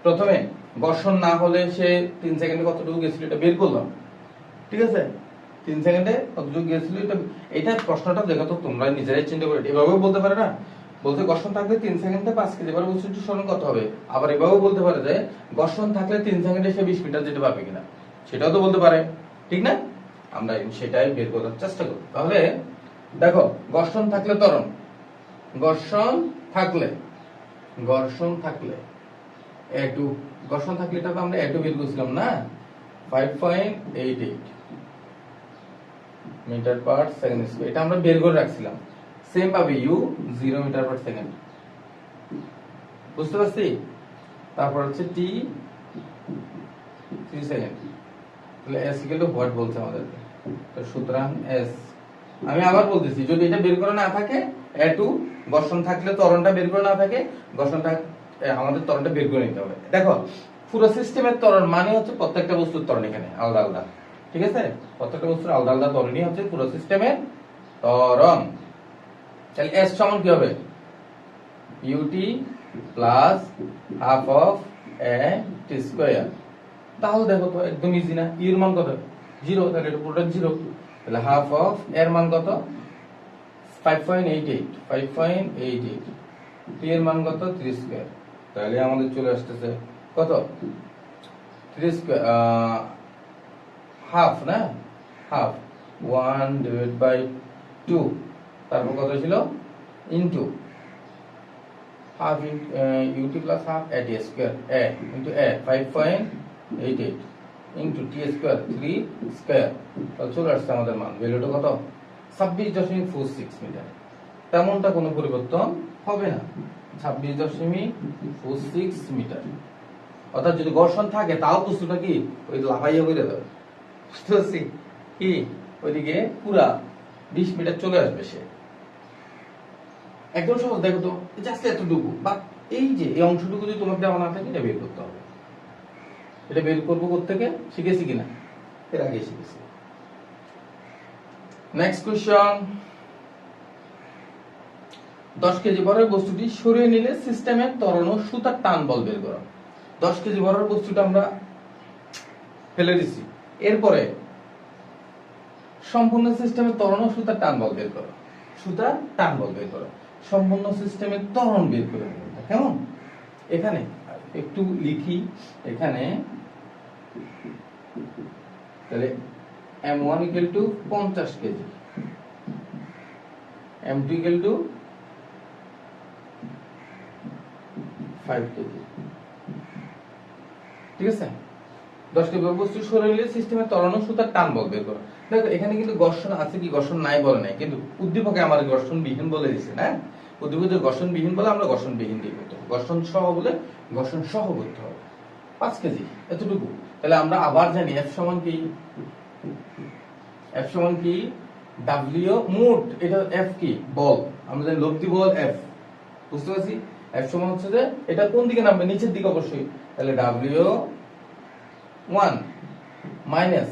প্রথমে ঘর্ষণ না হলে সে 3 সেকেন্ডে কতটুকু গেছিল এটা বের করলাম, ঠিক আছে? 3 সেকেন্ডে কতটুকু গেছিল এটা প্রশ্নটা দেখো তো তোমরা নিজেরাই চিন্তা করে, এভাবেও বলতে পারে না, বলতে ঘর্ষণ থাকলে 3 সেকেন্ডে 5 কেজি বড় বস্তুটি সরণ কত হবে। আবার এভাবেও বলতে পারে যে ঘর্ষণ থাকলে 3 সেকেন্ডে সে 20 মিটার যেতে পারবে কিনা, সেটাও তো বলতে পারে, ঠিক না? আমরা সেটাই বের করার চেষ্টা করব। তাহলে দেখো ঘর্ষণ থাকলে ত্বরণ, ঘর্ষণ থাকলে a2, ঘর্ষণ থাকলে এটা তো আমরা a2 বের করেছিলাম না, 5.88 মিটার পার সেকেন্ড স্কয়ার, এটা আমরা বের করে রাখছিলাম। সেম পাবে u 0 মিটার পার সেকেন্ড, বুঝতে পারছি? তারপর হচ্ছে t 3 সেকেন্ড, তাহলে s ইকুয়াল টু হোয়াট বলছে আমাদেরকে, তো সুতরাং s, আমি আবার বলতেছি যদি এটা বের করে না থাকে a2, ঘর্ষণ থাকলে ত্বরণটা বের করে না থাকে, ঘর্ষণটা আমাদের ত্বরণটা বের করে নিতে হবে। দেখো পুরো সিস্টেমের ত্বরণ মানে হচ্ছে প্রত্যেকটা বস্তুর ত্বরণ এখানে আলাদা আলাদা, ঠিক আছে? প্রত্যেকটা বস্তুর আলাদা আলাদা ত্বরণই হচ্ছে পুরো সিস্টেমের ত্বরণ। তাহলে s সমান কি হবে? ut plus half of a t square. তাহলে দেখো তো একদম ইজি না, এর মান কত? 0, তাহলে এটা পুরোটা 0, তাহলে হাফ অফ এর মান কত? 5.88 t এর মান কত? 3 স্কয়ার, তাহলে আমাদের চলে আসতেছে কত? 3 স্কয়ার হাফ না, হাফ 1/2, তারপর কত ছিল? Into half ut plus half a t square, a into a 5.88 into t square 3 square, তাহলে চলে আসছে আমাদের মান, ভ্যালুটা কত? 26.46 মিটার। তেমনটা কোনো পরিবর্তন হবে না, 26.46 মিটার। অর্থাৎ যদি ঘর্ষণ থাকে তাও বস্তুটা কি ওই লাফাইয়া করে দেবে, বুঝতে পারছি কি? ওইদিকে পুরা 20 মিটার চলে আসবে সে, একদম সহজ। দেখো তো জাস্ট এতটুকু, বা এই যে এই অংশটুকু যদি তোমাকে দেওয়া না থাকে এটা বের করতে হবে। এটা বের করবো কোত্থেকে? শিখেছি কিনা? এর আগে শিখেছি। নেক্সট কোশ্চেন, 10 কেজি বরের বস্তুটি সরিয়ে নিলে সিস্টেমের ত্বরণ ও সুতার টান বল বের করো। 10 কেজি বরের বস্তুটা আমরা ফেলে দিছি, এরপরে সম্পূর্ণ সিস্টেমের ত্বরণ ও সুতার টান বল বের করো। সুতার টান বল বের করো, সম্পূর্ণ সিস্টেমের ত্বরণ বের করে নেব। কেমন? এখানে একটু লিখি, এখানে তাহলে m1 equal to 50 KG, m2 equal to 5 KG, ঠিক আছে? 10 কেজি বস্তু সরিয়ে নিলে সিস্টেমের ত্বরণ ও সুতার টান বল বের করো। দেখো এখানে কিন্তু ঘর্ষণ আছে কি ঘর্ষণ নাই বলে নাই, কিন্তু উদ্দীপকে আমার ঘর্ষণ বিহীন বলে দিছে না। উদ্দীপকে যদি ঘর্ষণ বিহীন বলে আমরা ঘর্ষণ বিহীন দিয়ে করতে হবে, ঘর্ষণ সহ বলে ঘর্ষণ সহ করতে হবে। 5 কেজি এতটুকু, তাহলে আমরা আবার জানি F সমান কি? F সমান কি? W মোট, এটা F কি? বল, আমরা জানি লব্ধি বল F, বুঝতে পারছি? F সমান হচ্ছে যে এটা কোন দিকে নামবে? নিচের দিকে অবশ্যই, তাহলে W1 মাইনাস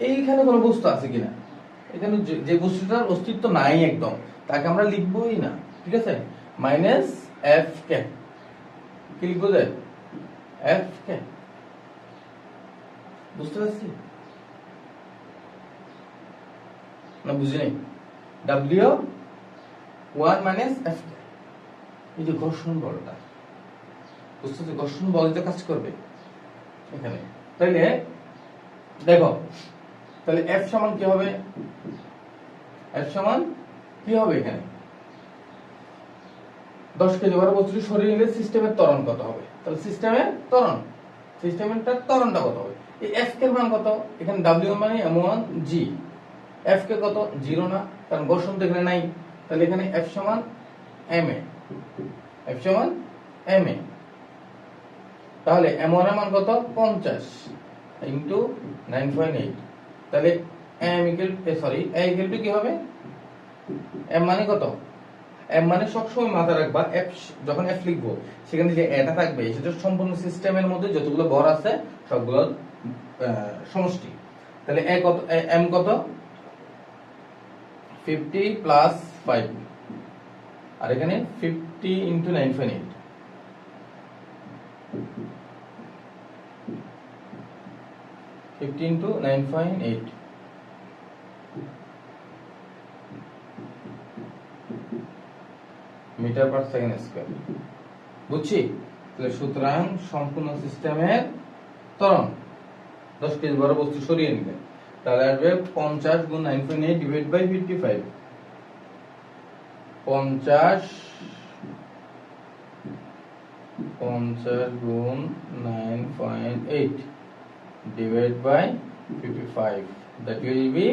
এইখানে কোনো বস্তু আছে কিনা, এখানে যে বস্তুটার অস্তিত্ব নাই একদম, তাকে আমরা লিখবোই না, ঠিক আছে। মাইনাস এফ কে, কি লিখবো যে এফ কে, বুঝতে পারছি না? বুঝি নাই? ডাব্লিউ ওয়ান মাইনাস এফ কে, এই যে ঘর্ষণ বলটা, বুঝতে, ঘর্ষণ বল যে কাজ করবে এখানে। তাইলে দেখো, তাহলে এফ সমান কি হবে, এফ সমান কি হবে এখানে 10 কেজি ভর বস্তু সরিয়ে নিলে সিস্টেমের ত্বরণ কত হবে? তাহলে সিস্টেমের ত্বরণ, সিস্টেমের ত্বরণটা কত হবে? এই এফ কে এর মান কত? এখানে ডাব্লিউ মানে m1 g, এফ কে কত? 0 না, কারণ ঘর্ষণ তো এখানে নাই। তাহলে এখানে এফ সমান ma, এফ সমান ma। তাহলে m1 এর মান কত? 50 ইনটু 9.8। তাহলে m equal sorry a equal to কি হবে? m মানে কত? m মানে সবসময় মাথায় রাখবা, f যখন f লিখবো সেখানে যে এটা থাকবে সেটা সম্পূর্ণ সিস্টেমের মধ্যে যতগুলো ভর আছে সবগুলো সমষ্টি। তাহলে a কত, m কত? 50 প্লাস 5, আর এখানে 50 into 9.8, into 9.8 metre per second square. বুঝছি? তাহলে সুতরাং সম্পূর্ণ সিস্টেমের ত্বরণ 10 কেজি বড় বস্তু সরিয়ে নিলে তাহলে আসবে 50 গুণ 9.8 ডিভাইড বাই 55। 50 গুণ 9.8 divided by 55, that will be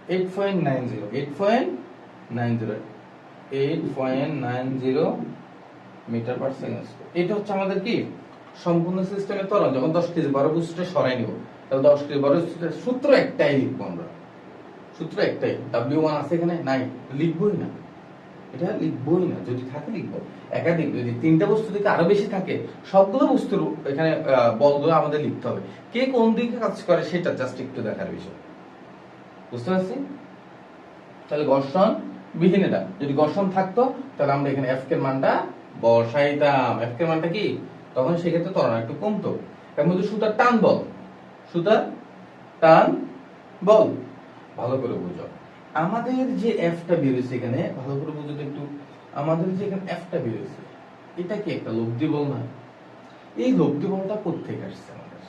8.90 metre per second square. এটা হচ্ছে আমাদের কি সম্পূর্ণ সিস্টেমের ত্বরণ যখন 10 কেজি বড় বস্তুটা সরাই নিব। তাহলে 10 কেজি বড় বস্তুটার সূত্র একটাই লিখবো আমরা, সূত্র একটাই। W1 আছে এখানে নাই, লিখবোই না, এটা লিখবোই না। যদি থাকে লিখবো, একাধিক যদি তিনটা বস্তু থেকে আরো বেশি থাকে সবগুলো বস্তুর এখানে বলগুলো আমাদের লিখতে হবে। কে কোন দিকে কাজ করে সেটা জাস্ট একটু দেখার বিষয়, বুঝতে পারছি? তাহলে ঘর্ষণ বিহীন, এটা যদি ঘর্ষণ থাকতো তাহলে আমরা এখানে এফ কে এর মানটা বসাইতাম। এফ কে এর মানটা কি, তখন সেক্ষেত্রে ত্বরণ একটু কমতো। এর মধ্যে সুতার টান বল, সুতার টান বল, ভালো করে বুঝো। আমাদের যে এফটা বেরোছে এখানে, ভালো করে বুঝো তো একটু, আমাদের যে এখানে এফটা বেরোছে এটা কি একটা লব্ধি বল না? এই লব্ধি বলটা কোত্থেকে আসছে আমাদের?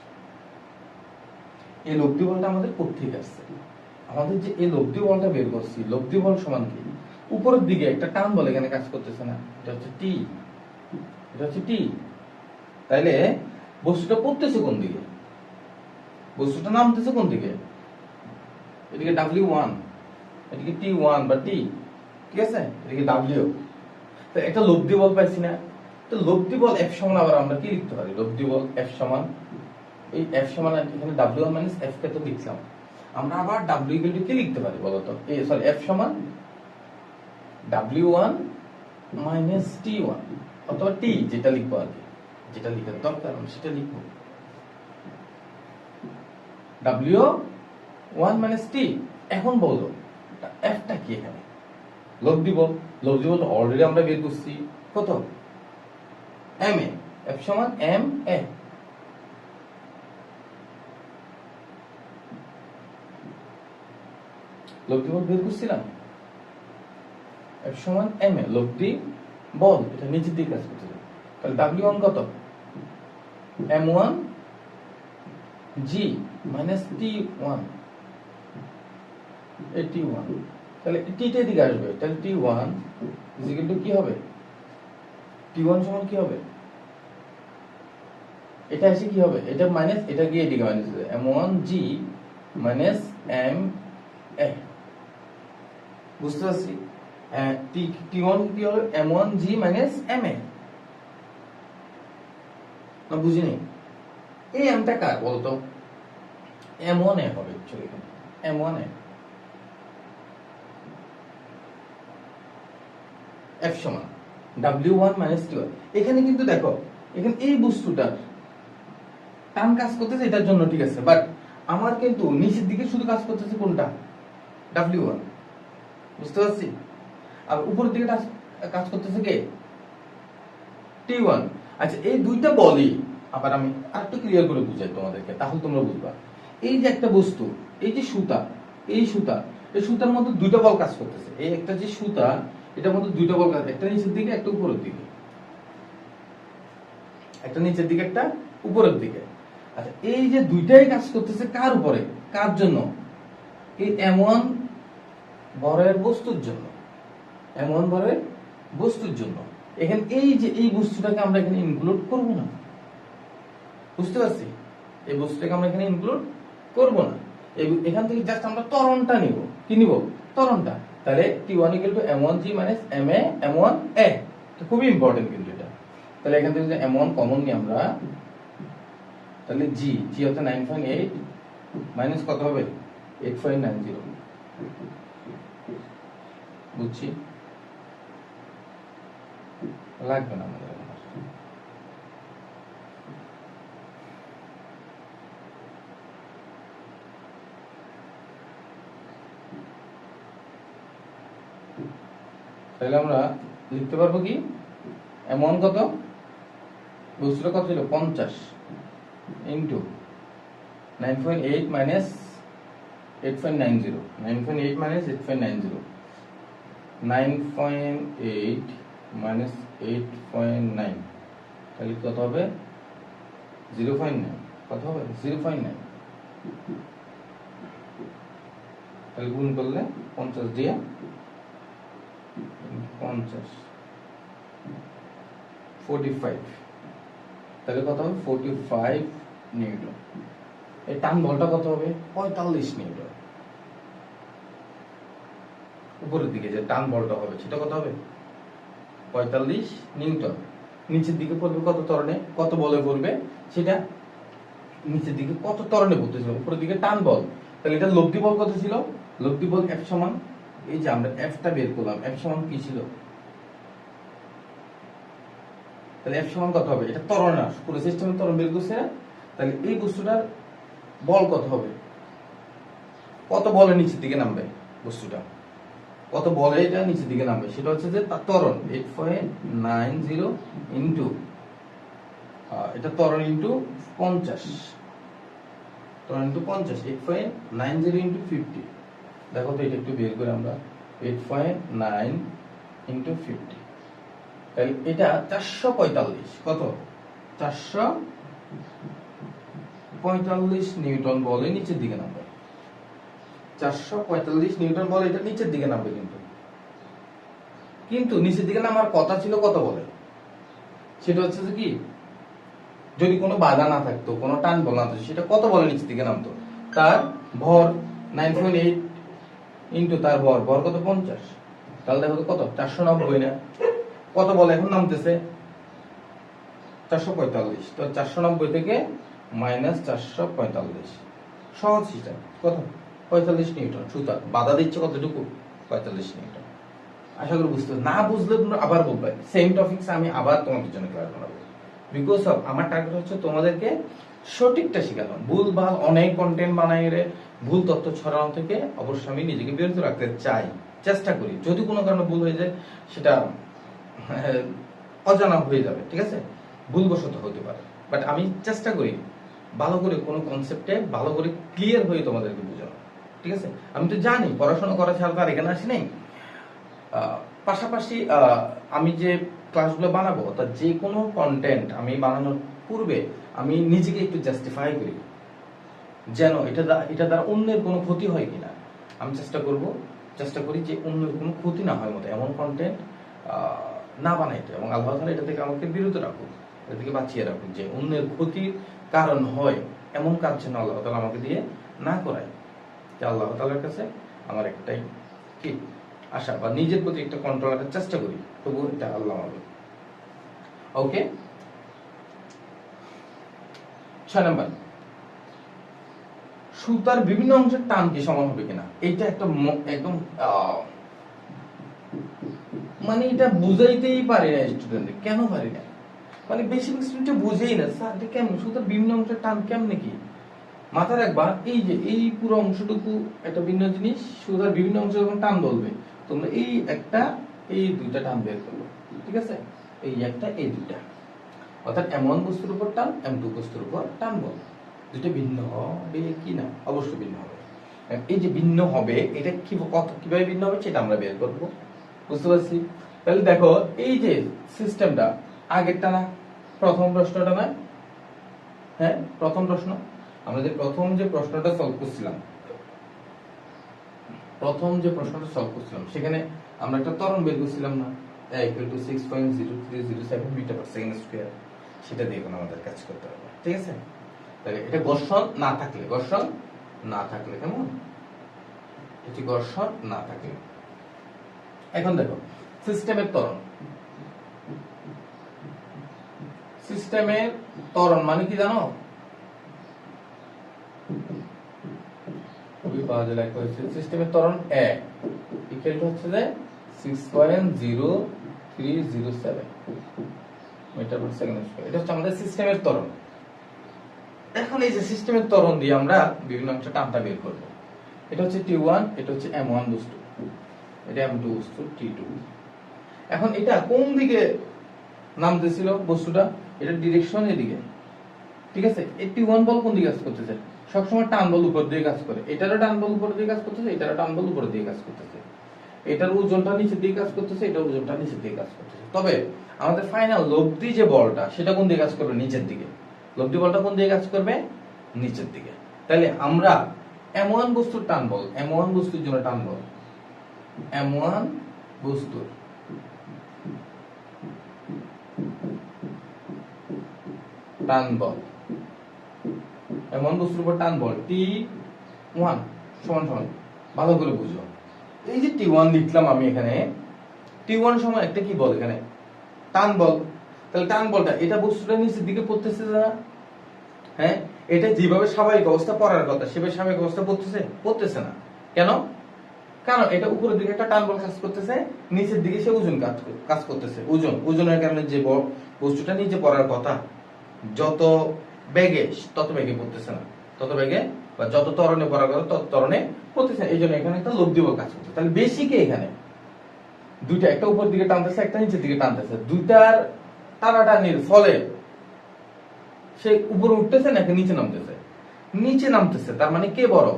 এই লব্ধি বলটা আমাদের কোত্থেকে আসছে? আমাদের যে এই লব্ধি বলটা বের করছি, লব্ধি বল সমান কি? উপরের দিকে একটা টান বল এখানে কাজ করতেছে না, এটা হচ্ছে টি, এটা হচ্ছে টি। তাইলে বস্তুটা পড়তেছে কোন দিকে? বস্তুটা নামতেছে কোন দিকে? এদিকে W1, এদিকে T1 বা T, ঠিক আছে, এদিকে W। তো একটা লব্ধি বল পাইছি না? তো লব্ধি বল F সমান আবার আমরা কি লিখতে পারি? লব্ধি বল F সমান, এই F সমান এখানে W1 মাইনাস F কে তো লিখলাম, আমরা আবার W ইকুয়াল টু কি লিখতে পারি বলো তো? এই সরি F সমান W1 মাইনাস T1 অথবা T, যেটা লিখবো আর কি, যেটা লিখার দরকার আমি সেটা লিখবো। W1 minus T। এখন বলো Fটা কি এখানে? লব্ধি বল, লব্ধি বল অলরেডি আমরা বের করছি কত? ma, F সমান ma। লব্ধি বল বের করছিলাম, F সমান ma, লব্ধি বল এটা নিচের দিকে কাজ করতে। তাহলে W1 কত? m1 g মাইনাস T1, এই T1, তাহলে T টা দিকে আসবে, তাহলে T1 ইজ ইকুয়াল টু কি হবে? T1 সমান কি হবে? এটা এসে কি হবে? এটা মাইনাস, এটা গিয়ে এদিকে মাইনাস হবে, m1g মাইনাস ma। বুঝতে পারছি? T1 কি হবে? m1g minus ma। না বুঝিনি? এই mটা কার বলতো? m1a হবে অ্যাকচুয়ালি, এখানে m1a। F সমান W1 মাইনাস T1। এখানে কিন্তু দেখো, এখানে এই বস্তুটার টান কাজ করতেছে এটার জন্য ঠিক আছে, বাট আমার কিন্তু নিচের দিকে শুধু কাজ করতেছে কোনটা, W1, বুঝতে পারছি। আর উপরের দিকে কাজ করতেছে কে, T1। আচ্ছা এই দুইটা বলই আবার আমি আরেকটু ক্লিয়ার করে বুঝাই তোমাদেরকে, তাহলে তোমরা বুঝবা। এই যে একটা বস্তু, এই যে সুতা, এই সুতা, এই সুতার মধ্যে দুইটা বল কাজ করতেছে। এই একটা যে সুতা, এটার মধ্যে দুইটা বল কাজ, একটা নিচের দিকে একটা উপরের দিকে, একটা নিচের দিকে একটা উপরের দিকে। আচ্ছা এই যে দুইটাই কাজ করতেছে কার উপরে, কার জন্য, এই এমন ভরের বস্তুর জন্য, এমন ভরের বস্তুর জন্য। এখানে এই যে এই বস্তুটাকে আমরা এখানে ইনক্লুড করব না, বুঝতে পারছি, এই বস্তুটাকে আমরা এখানে ইনক্লুড করব না। এখান থেকে জাস্ট আমরা ত্বরণটা নিব, কি নিব, ত্বরণটা। তাহলে T1 = m1g - ma m1a, এটা খুবই ইম্পর্টেন্ট কিন্তু এটা। তাহলে এখান থেকে যদি m1 কমন নিই আমরা, তাহলে g হচ্ছে 9.8 মাইনাস কত হবে, 8.90, বুঝছি, লাগবে না আমাদের। তাহলে আমরা লিখতে পারবো কি, এমন কত, বস্তুটা কত ছিল 50 ইন্টু 9.8 মাইনাস 8.90, 9.8 মাইনাস 8.90, 9.8 মাইনাস 8.9, তাহলে কত হবে 0.9, কত হবে 0.9। তাহলে গুণ করলে 50 দিয়ে 50 45, তাহলে কত হবে 45 নিউটন। এই টান বলটা কত হবে 45 নিউটন। উপরের দিকে যে টান বলটা হবে সেটা কত হবে 45 নিউটন। নিচের দিকে পড়বে কত ত্বরণে, কত বলে পড়বে সেটা, নিচের দিকে কত ত্বরণে পড়তেছিল, উপরের দিকে টান বল। তাহলে এটা লব্ধি বল কত ছিল, লব্ধি বল F সমান, এই যে আমরা Fটা বের করলাম, F সমান কি ছিল, তাহলে F সমান কত হবে, এটা ত্বরণ, পুরো সিস্টেমের ত্বরণ বের করছে। তাহলে এই বস্তুটার বল কত হবে, কত বলে নিচের দিকে নামবে বস্তুটা, কত বলে এটা নিচের দিকে নামবে, সেটা হচ্ছে যে তার ত্বরণ 8.90 ইন্টু, এটা ত্বরণ ইন্টু 50, ত্বরণ ইন্টু 50, 8.90 ইন্টু 50। দেখো তো এটা একটু বের করে আমরা, 8.9 ইন্টু 50, তাহলে এটা 445, কত 445 নিউটন বলে নিচের দিকে নামবে, 445 নিউটন বলে এটা নিচের দিকে নামবে। কিন্তু নিচের দিকে নামার কথা ছিল কত বলে, সেটা হচ্ছে যে কি, যদি কোনো বাধা না থাকতো, কোনো টান বল না থাকতো, সেটা কত বলে নিচের দিকে নামতো, তার ভর 9.8 ইন্টু তার ভর, ভর কত 50, তাহলে দেখো তো কত 490 না, কত বলে এখন নামতেছে 445, তো 490 থেকে মাইনাস 445, সহজ সিস্টেম, কত 45 নিউটন। সুতরাং বাধা দিচ্ছে কতটুকু 45 নিউটন। আশা করি বুঝতে, না বুঝলে তোমরা আবার বলবে, সেম টপিকস আমি আবার তোমাদের জন্য ক্লাস বানাবো, বিকজ অফ আমার টার্গেট হচ্ছে তোমাদেরকে সঠিকটা শেখানো। ভুল ভাল অনেক কন্টেন্ট বানাই রে ভুল তথ্য ছড়ানো থেকে অবশ্যই আমি নিজেকে বিরত রাখতে চাই, চেষ্টা করি। যদি কোনো কারণে ভুল হয়ে যায় সেটা অজানা হয়ে যাবে, ঠিক আছে, ভুলবশত হতে পারে, বাট আমি চেষ্টা করি ভালো করে কোনো কনসেপ্টে ভালো করে ক্লিয়ার হয়ে তোমাদেরকে বোঝানো, ঠিক আছে। আমি তো জানি পড়াশোনা করা ছাড়া তো আর এখানে আসি নাই। পাশাপাশি আমি যে ক্লাসগুলো বানাবো, তা যে কোনো কন্টেন্ট আমি বানানোর পূর্বে আমি নিজেকে একটু জাস্টিফাই করি, যেন এটা দ্বারা অন্যের কোনো ক্ষতি হয় কিনা। আমি চেষ্টা করি যে অন্যের কোনো ক্ষতি না হয় মতো এমন কন্টেন্ট না বানাইতে, এবং আল্লাহ তাআলা এটা থেকে আমাকে বিরত রাখুক, এটা থেকে বাঁচিয়ে রাখুক, যে অন্যের ক্ষতির কারণ হয় এমন কাজ যেন আল্লাহ তাআলা আমাকে দিয়ে না করায়। যে আল্লাহ তাআলার কাছে আমার একটাই কি আশা, বা নিজের প্রতি একটা কন্ট্রোল রাখার চেষ্টা করি, তবু এটা আল্লাহ আমাকে। ওকে, 6 নাম্বার, সুতার বিভিন্ন অংশের টান কি সমান হবে কিনা। এটা একটা একদম মানে এটা বুঝাইতেই পারি না স্টুডেন্টদের, কেন পারি না, মানে বেশিরভাগ স্টুডেন্ট বুঝেই না স্যার এটা কেমন, শুধু ভিন্ন অংশের টান কেমনে কি মাথায় রাখবা। এই যে এই পুরো অংশটুকু একটা ভিন্ন জিনিস, শুধু বিভিন্ন অংশ যখন টান বলবে তোমরা এই একটা এই দুইটা টান বের করবে, ঠিক আছে? এই একটা এই দুইটা, অর্থাৎ এমন বস্তুর উপর টান এম2 বস্তুর উপর টান বলবে। দুইটা ভিন্ন হবে কি না? অবশ্যই ভিন্ন হবে। এই যে ভিন্ন হবে এটা কি কিভাবে ভিন্ন হবে সেটা আমরা বের করব, বুঝতে পারছি? তাহলে দেখো এই যে সিস্টেমটা আগেরটা না, প্রথম প্রশ্নটা না, হ্যাঁ প্রথম প্রশ্ন, আমরা যে প্রথম যে প্রশ্নটা সলভ করছিলাম, সেখানে আমরা একটা ত্বরণ বের করছিলাম না, = 6.0307 মিটার পার সেকেন্ড স্কয়ার। সেটা দিয়ে এখন আমাদের কাজ করতে হবে, ঠিক আছে? তাহলে এটা ঘর্ষণ না থাকলে কেমন, এটি ঘর্ষণ না থাকলে। এখন দেখো সিস্টেমের ত্বরণ মানে কি জানো? সিস্টেমের ত্বরণ A ইকুয়াল টু হচ্ছে যে 6.0307 মিটার পার সেকেন্ড স্কয়ার। এটা হচ্ছে আমাদের সিস্টেমের ত্বরণ। এখন এই যে সিস্টেমের ত্বরণ দিয়ে আমরা বিভিন্ন অংশ টানটা বের করব। এটা হচ্ছে T1, এটা হচ্ছে M1 বস্তু, এটা M2 বস্তু T2। এখন এটা কোন দিকে নামতেছিল বস্তুটা? এটা ডিরেকশন এদিকে, ঠিক আছে? এই T1 বল কোন দিকে কাজ করতেছে? সবসময় টান বল উপর দিয়ে কাজ করে। এটারও টান বল উপর দিয়ে কাজ করতেছে, এটারও টান বল উপর দিয়ে কাজ করতেছে। এটার ওজনটা নিচের দিকে কাজ করতেছে, এটার ওজনটা নিচের দিকে কাজ করতেছে। তবে আমাদের ফাইনাল লব্ধি যে বলটা সেটা কোন দিকে কাজ করবে? নিচের দিকে। লব্ধি বলটা কোন দিকে কাজ করবে? নিচের দিকে। তাহলে আমরা M1 বস্তুর টান বল, M1 বস্তুর জন্য টান বল, M1 বস্তুর টান বল, M1 বস্তুর উপর টান বল T1 সমান সমান, ভালো করে বুঝো। এই যে T1 লিখলাম আমি এখানে, T1 সমান একটা কি বল এখানে? টান বল। তাহলে টান বলটা এটা বস্তুটা নিচের দিকে পড়তেছে না? হ্যাঁ, এটা যেভাবে স্বাভাবিক অবস্থা পড়ার কথা সেভাবে স্বাভাবিক অবস্থা পড়তেছে না। কেন? কারণ এটা উপরের দিকে একটা টান বল কাজ করতেছে, নিচের দিকে সে ওজন কাজ করতেছে। ওজনের কারণে যে বস্তুটা নিচে পড়ার কথা যত বেগে তত বেগে পড়তেছে না, তত বেগে বা যত ত্বরণে পড়ার কথা তত ত্বরণে পড়তেছে। এই জন্য এখানে একটা লব্ধি বল কাজ করছে। তাহলে বেশি কে এখানে দুইটা, একটা উপর দিকে টানতেছে, একটা নিচের দিকে টানতেছে। দুইটার টানাটানির ফলে সে উপরে উঠতেছে নাকি নিচে নামতেছে? নিচে নামতেছে। তার মানে কে বড়?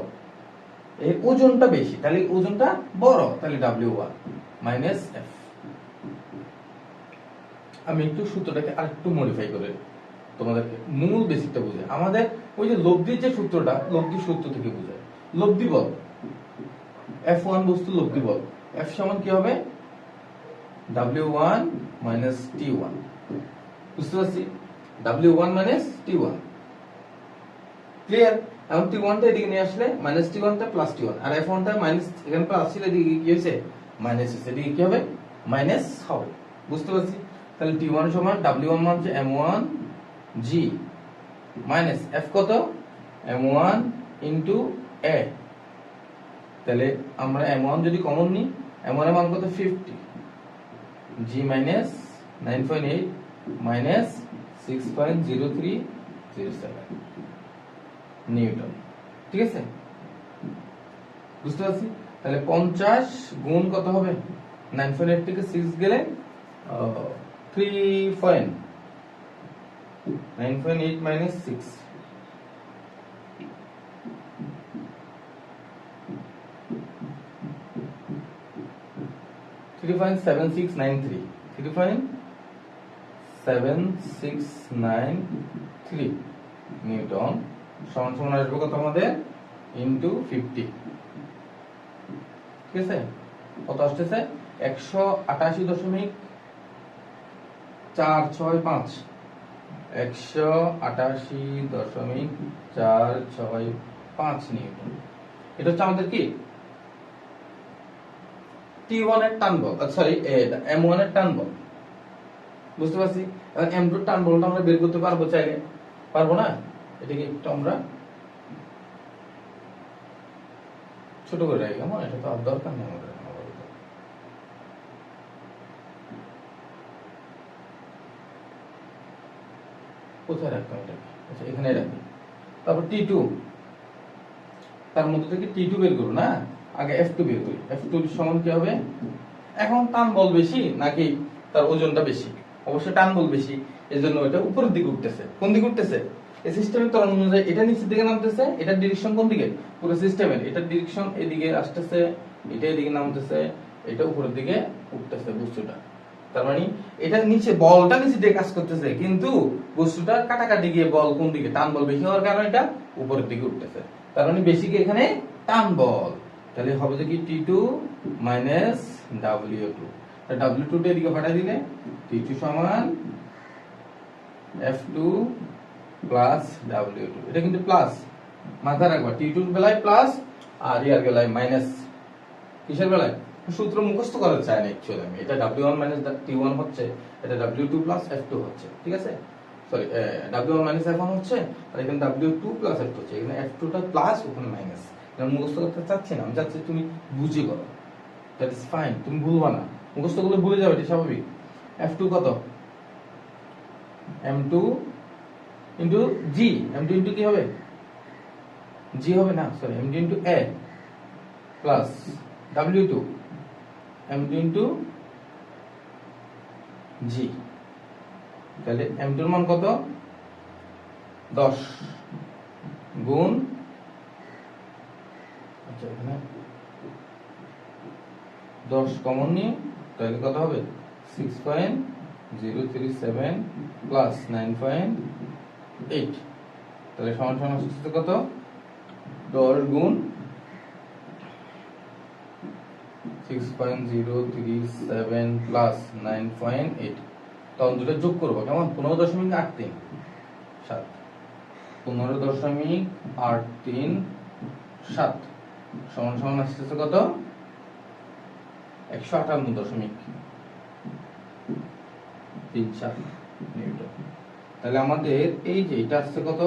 এর ওজনটা বেশি, তাহলে ওজনটা বড়। তাহলে W1 মাইনাস F। আমি একটু সূত্রটাকে আরেকটু মডিফাই করে তোমাদেরকে মূল বেসিকটা বুঝে, আমাদের ওই যে লব্ধির যে সূত্রটা, লব্ধির সূত্র থেকে বুঝায়। লব্ধি বল F1 বস্তু লব্ধি বল, F সমান কি হবে? W1 minus T1। বুঝতে পারছি? W1 minus T1 clear? এখন T1 টা এদিকে নিয়ে আসলে মাইনাস T1 টা প্লাস T1, আর F1 টা মাইনাস, এখানে প্লাস ছিল এদিকে কি হয়েছে? মাইনাস হয়েছে। এদিকে কি হবে? মাইনাস হবে। বুঝতে পারছি? তাহলে T1 সমান W1 মান হচ্ছে M1 G মাইনাস F কত? M1 into A। তাহলে আমরা M1 যদি কমন নিই, M1 এর মান কত? 50, G মাইনাস 9.8 মাইনাস 6.0307 নিউটন, ঠিক আছে? বুঝতে পারছি? তাহলে 50 গুণ কত হবে? 9.8 থেকে 6 গেলে 9.8 মাইনাস 6 3.7693 3.7693 নিউটন সমান সমান আসবে কত আমাদের? ইনটু 50, ঠিক আছে? কত আসতেছে? 188.465 188.465 নিউটন। এটা হচ্ছে আমাদের কি T1 এর টান বল, সরি M1 এর টান বল। বুঝতে পারছি? এখন M2 এর টান বলটা আমরা বের করতে পারবো চাইলে, পারবো না? এটাকে একটু আমরা ছোট করে রাখি, কেমন? এটা তো আর দরকার নেই আমাদের। কোথায় রাখতাম এটা? আচ্ছা এখানে রাখি। তারপর T2, তার মধ্যে থেকে T2 বের করব না, আগে F2 বের করি। F2 সমান কি হবে? এখন টান বল বেশি নাকি তার ওজনটা বেশি? অবশ্যই টান বল বেশি, এজন্য এটা উপরের দিকে উঠতেছে। কোন দিকে উঠতেছে? এই সিস্টেমের ত্বরণ অনুযায়ী এটা নিচের দিকে নামতেছে, এটার ডিরেকশন কোন দিকে? পুরো সিস্টেমের এটার ডিরেকশন এদিকে আসতেছে, এটা এদিকে নামতেছে, এটা উপরের দিকে উঠতেছে বস্তুটা। তার মানে এটা নিচে, বলটা নিচে দিয়ে কাজ করতেছে, কিন্তু বস্তুটা কাটাকাটি গিয়ে বল কোন দিকে? টান বল বেশি হওয়ার কারণে এটা উপরের দিকে উঠতেছে। তার মানে বেশি কি এখানে টান বল। তাহলে হবে যে কি T2 মাইনাস W2। W2 টা এদিকে পাঠিয়ে দিলে T2 সমান F2 প্লাস W2। এটা কিন্তু প্লাস, মাথায় রাখবা T2 এর বেলায় প্লাস আর ইয়ার বেলায় মাইনাস। কিসের বেলায়? সূত্র মুখস্থ করার চাই না অ্যাকচুয়ালি আমি। এটা W1 মাইনাস T1 হচ্ছে, এটা W2 প্লাস F2 হচ্ছে, ঠিক আছে? সরি, W1 মাইনাস F1 হচ্ছে, আর এখানে W2 প্লাস F2 হচ্ছে। এখানে F2 টা প্লাস, ওখানে মাইনাস। আমি মুখস্থ করতে চাচ্ছি না, আমি চাচ্ছি তুমি বুঝে করো। দ্যাট ইজ ফাইন, তুমি ভুলবা না। মুখস্থ করলে ভুলে যাবে, এটা স্বাভাবিক। F2 কত? M2 into G। M2 into কি হবে? G হবে না, sorry, M2 into A plus W2 M2 into G। তাহলে M2 এর মান কত? 10 গুণ, আচ্ছা এখানে 10 কমন নিয়ে তাহলে কত হবে? 6.037 প্লাস 9.8। তাহলে সমান সমান আসছে কত? 10 গুণ 6.037 প্লাস 9.8। তখন দুটো যোগ করবো কেমন? 15.83 7, 15.83 7 সমান সমান আসতেছে কত? 158.37 নিউটন। তাহলে আমাদের এই যে এটা আসছে কত?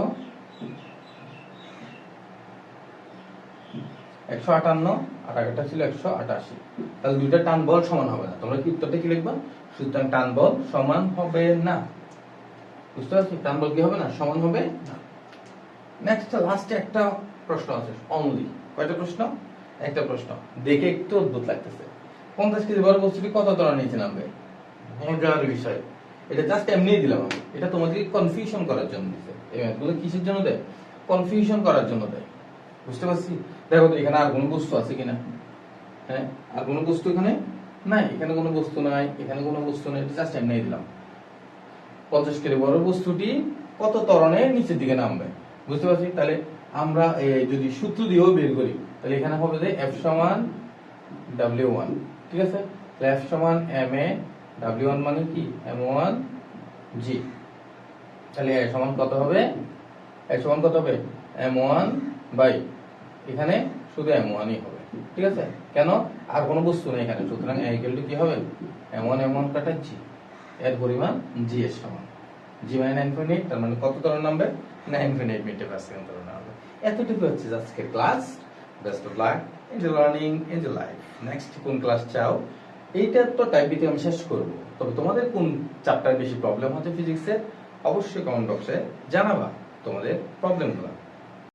158, আর আগেরটা ছিল 188। তাহলে দুইটা টান বল সমান হবে না। তোমরা কি উত্তরটা কি লিখবা? সুতরাং টান বল সমান হবে না। বুঝতে পারছি? টান বল কি হবে না? সমান হবে না। নেক্সট লাস্টে একটা প্রশ্ন আছে অনলি। কয়টা প্রশ্ন? একটা প্রশ্ন দেখে একটু অদ্ভুত লাগতেছে। 50 কেজি বড় বস্তুটি কত ত্বরণ নিচে নামবে? মজার বিষয়। এটা জাস্ট এমনিই দিলাম আমি। এটা তোমাদেরকে কনফিউশন করার জন্য দিছে। এই ম্যাথগুলো কিসের জন্য দেয়? কনফিউশন করার জন্য দেয়। বুঝতে পারছি? দেখো তো এখানে আর কোনো বস্তু আছে কিনা? হ্যাঁ, আর কোনো বস্তু এখানে নাই। এখানে কোনো বস্তু নাই, এখানে কোনো বস্তু নাই। এটা জাস্ট এমনিই দিলাম। 50 কেজি বড় বস্তুটি কত ত্বরণে নিচের দিকে নামবে? বুঝতে পারছি? তাহলে আমরা যদি সূত্র দিয়েও বের করি, তাহলে এখানে হবে যে F সমান W1, ঠিক আছে? তাহলে F সমান MA, W1 মানে কি? M1 G। তাহলে A সমান কত হবে? A সমান কত হবে? M1 বাই, এখানে শুধু M1 ই হবে, ঠিক আছে? কেন? আর কোনো বস্তু নেই এখানে। সুতরাং A ইকুয়াল টু কি হবে? M1 M1 কাটা G, এর পরিমাণ G এর সমান। G মানে 9.8, তার মানে কত ত্বরণ নামবে? 9.8 মিটার পার সেকেন্ড ত্বরণ নামবে। এতটুকু হচ্ছে আজকের class. Best of luck, enjoy learning, enjoy life. Next কোন ক্লাস চাও? এইটা তো টাইপ বিতে আমি শেষ করব। তবে তোমাদের কোন চ্যাপ্টার বেশি প্রবলেম হচ্ছে ফিজিক্সের, অবশ্যই কমেন্ট বক্সে জানাবা তোমাদের প্রবলেমগুলো।